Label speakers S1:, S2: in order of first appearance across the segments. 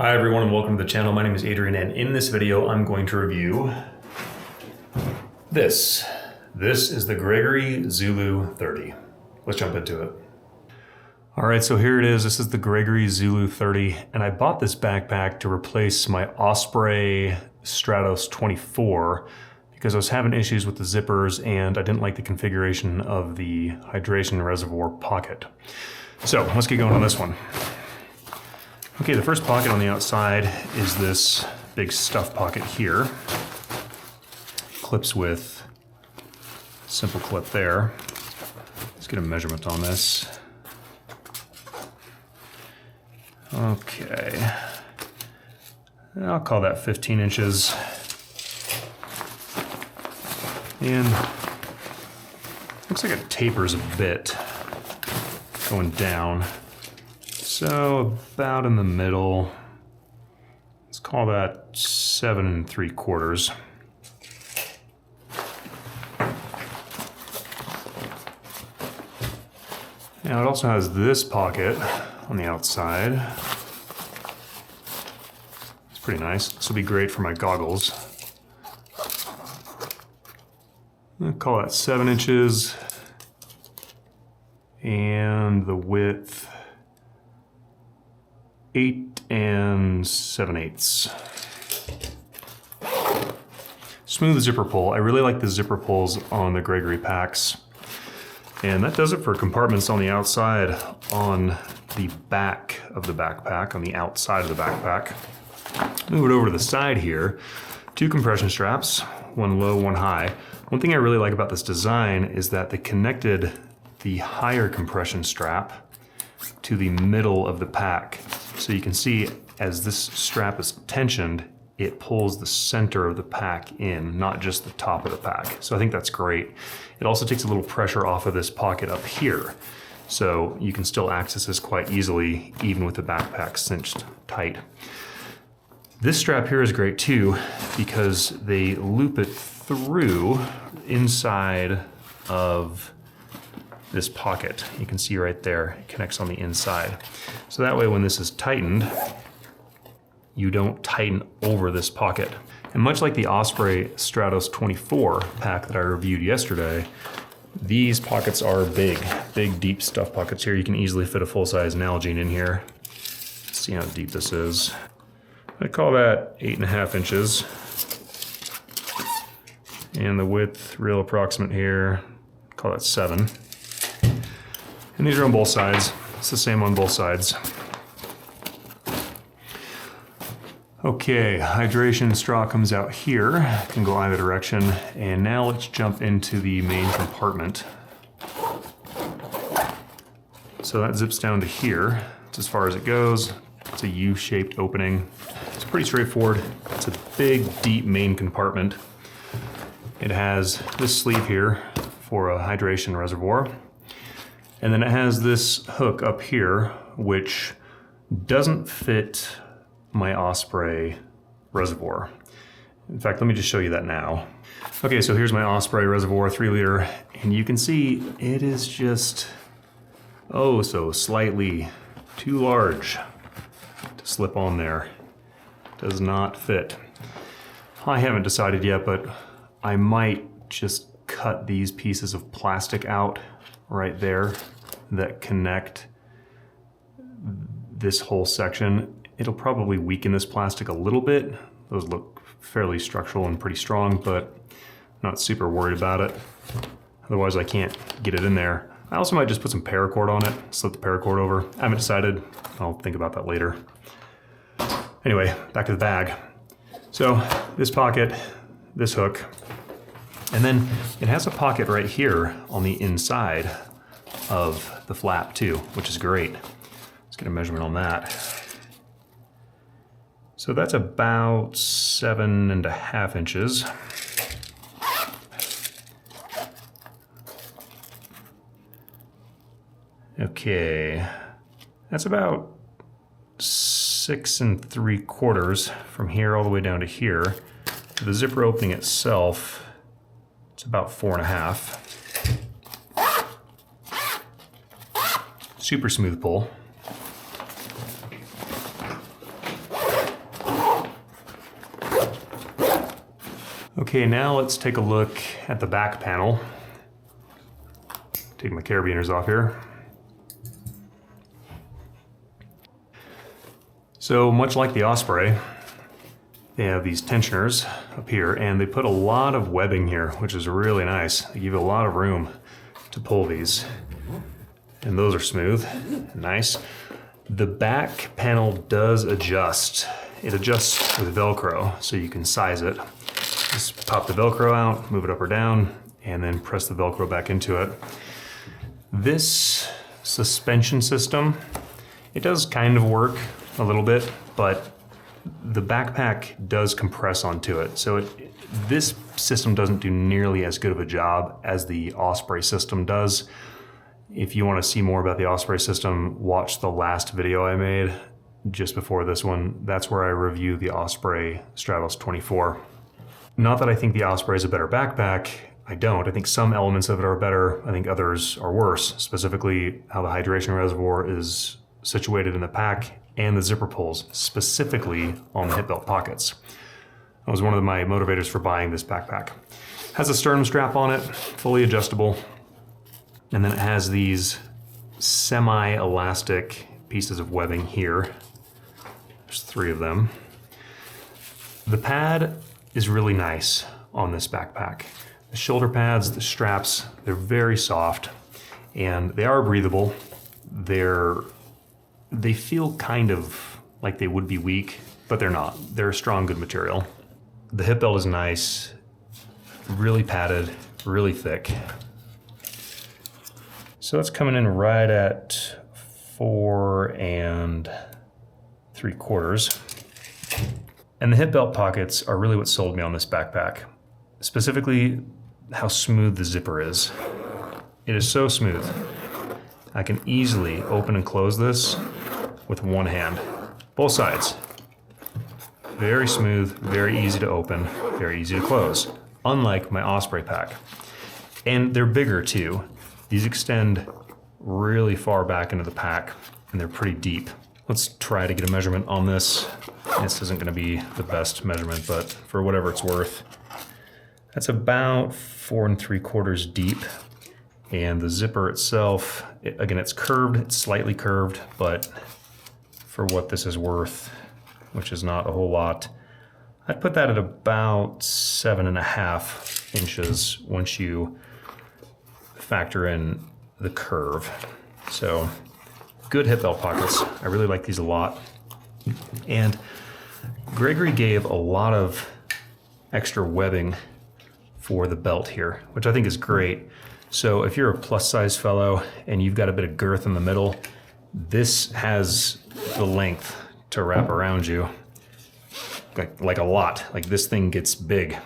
S1: Hi everyone and welcome to the channel. My name is Adrian and in this video I'm going to review this. This is the Gregory Zulu 30. Let's jump into it. Alright, so here it is. This is the Gregory Zulu 30 and I bought this backpack to replace my Osprey Stratos 24 because I was having issues with the zippers and I didn't like the configuration of the hydration reservoir pocket. So let's get going on this one. Okay, the first pocket on the outside is this big stuff pocket here. Clips with a simple clip there. Let's get a measurement on this. Okay, I'll call that 15 inches. And looks like it tapers a bit going down. So about in the middle, let's call that 7 3/4. Now it also has this pocket on the outside. It's pretty nice. This will be great for my goggles. I'll call that 7 inches. And the width 8 7/8. Smooth zipper pull. I really like the zipper pulls on the Gregory packs. And that does it for compartments on the outside. On the back of the backpack, on the outside of the backpack. Move it over to the side here. 2 compression straps, one low, one high. One thing I really like about this design is that they connected the higher compression strap to the middle of the pack. So you can see as this strap is tensioned, it pulls the center of the pack in, not just the top of the pack. So I think that's great. It also takes a little pressure off of this pocket up here. So you can still access this quite easily, even with the backpack cinched tight. This strap here is great too, because they loop it through inside of this pocket. You can see right there, it connects on the inside. So that way when this is tightened, you don't tighten over this pocket. And much like the Osprey Stratos 24 pack that I reviewed yesterday, these pockets are big deep stuff pockets here. You can easily fit a full-size Nalgene in here. Let's see how deep this is. I call that 8.5 inches. And the width, real approximate here, call that 7. And these are on both sides. It's the same on both sides. Okay, hydration straw comes out here. It can go either direction. And now let's jump into the main compartment. So that zips down to here. It's as far as it goes. It's a U-shaped opening. It's pretty straightforward. It's a big, deep main compartment. It has this sleeve here for a hydration reservoir. And then it has this hook up here, which doesn't fit my Osprey reservoir. In fact, let me just show you that now. Okay, so here's my Osprey reservoir, 3 liter, and you can see it is just, oh, so slightly too large to slip on there. Does not fit. I haven't decided yet, but I might just cut these pieces of plastic out right there that connect this whole section. It'll probably weaken this plastic a little bit. Those look fairly structural and pretty strong, but not super worried about it. Otherwise I can't get it in there. I also might just put some paracord on it, slip the paracord over. I haven't decided, I'll think about that later. Anyway, back to the bag. So this pocket, this hook, and then it has a pocket right here on the inside of the flap too, which is great. Let's get a measurement on that. So that's about 7.5 inches. Okay, that's about 6 3/4 from here all the way down to here. The zipper opening itself, it's about 4.5. Super smooth pull. Okay, now let's take a look at the back panel. Take my carabiners off here. So much like the Osprey, they have these tensioners up here, and they put a lot of webbing here, which is really nice. They give you a lot of room to pull these. And those are smooth, nice. The back panel does adjust. It adjusts with Velcro, so you can size it. Just pop the Velcro out, move it up or down, and then press the Velcro back into it. This suspension system, it does kind of work a little bit, but the backpack does compress onto it. So this system doesn't do nearly as good of a job as the Osprey system does. If you want to see more about the Osprey system, watch the last video I made just before this one. That's where I review the Osprey Stratos 24. Not that I think the Osprey is a better backpack. I don't. I think some elements of it are better. I think others are worse, specifically how the hydration reservoir is situated in the pack and the zipper pulls, specifically on the hip belt pockets. That was one of my motivators for buying this backpack. Has a sternum strap on it, fully adjustable. And then it has these semi-elastic pieces of webbing here. There's 3 of them. The pad is really nice on this backpack. The shoulder pads, the straps, they're very soft and they are breathable. They feel kind of like they would be weak, but they're not. They're a strong, good material. The hip belt is nice, really padded, really thick. So that's coming in right at 4 3/4. And the hip belt pockets are really what sold me on this backpack. Specifically, how smooth the zipper is. It is so smooth. I can easily open and close this with one hand, both sides. Very smooth, very easy to open, very easy to close, unlike my Osprey pack. And they're bigger too. These extend really far back into the pack and they're pretty deep. Let's try to get a measurement on this. This isn't gonna be the best measurement, but for whatever it's worth, that's about 4 3/4 deep. And the zipper itself, again, it's curved, it's slightly curved, but for what this is worth, which is not a whole lot, I'd put that at about 7.5 inches once you factor in the curve. So good hip belt pockets. I really like these a lot. And Gregory gave a lot of extra webbing for the belt here, which I think is great. So if you're a plus size fellow and you've got a bit of girth in the middle, this has the length to wrap around you, like a lot. Like this thing gets big,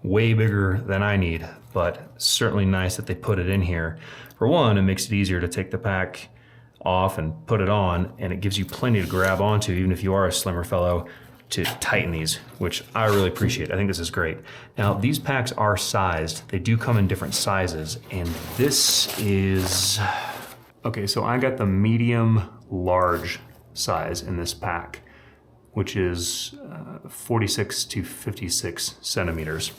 S1: way bigger than I need, but certainly nice that they put it in here. For one, it makes it easier to take the pack off and put it on, and it gives you plenty to grab onto, even if you are a slimmer fellow, to tighten these, which I really appreciate. I think this is great. Now, these packs are sized. They do come in different sizes, and this is, okay, so I got the medium large size in this pack, which is 46 to 56 centimeters.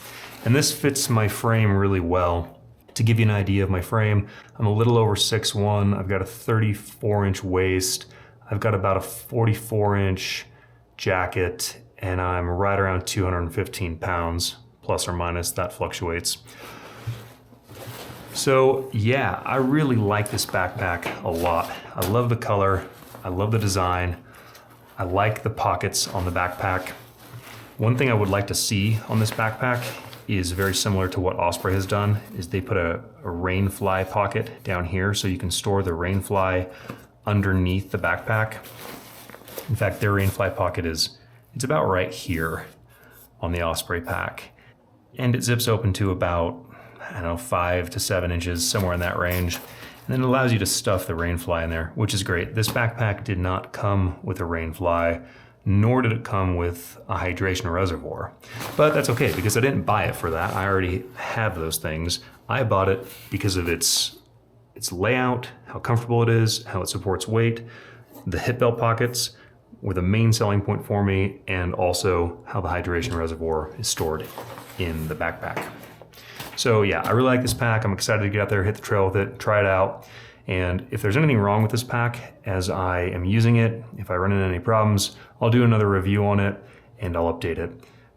S1: And this fits my frame really well. To give you an idea of my frame, I'm a little over 6'1". I've got a 34-inch waist. I've got about a 44-inch jacket, and I'm right around 215 pounds, plus or minus, that fluctuates. So yeah, I really like this backpack a lot. I love the color, I love the design, I like the pockets on the backpack. One thing I would like to see on this backpack is very similar to what Osprey has done, is they put a rain fly pocket down here so you can store the rain fly underneath the backpack. In fact, their rain fly pocket it's about right here on the Osprey pack. And it zips open to about, I don't know, 5 to 7 inches, somewhere in that range. And then it allows you to stuff the rain fly in there, which is great. This backpack did not come with a rain fly, nor did it come with a hydration reservoir. But that's okay, because I didn't buy it for that. I already have those things. I bought it because of its layout, how comfortable it is, how it supports weight, the hip belt pockets, with a main selling point for me, and also how the hydration reservoir is stored in the backpack. So yeah, I really like this pack. I'm excited to get out there, hit the trail with it, try it out. And if there's anything wrong with this pack as I am using it, if I run into any problems, I'll do another review on it and I'll update it.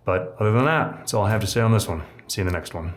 S1: But other than that, that's all I have to say on this one. See you in the next one.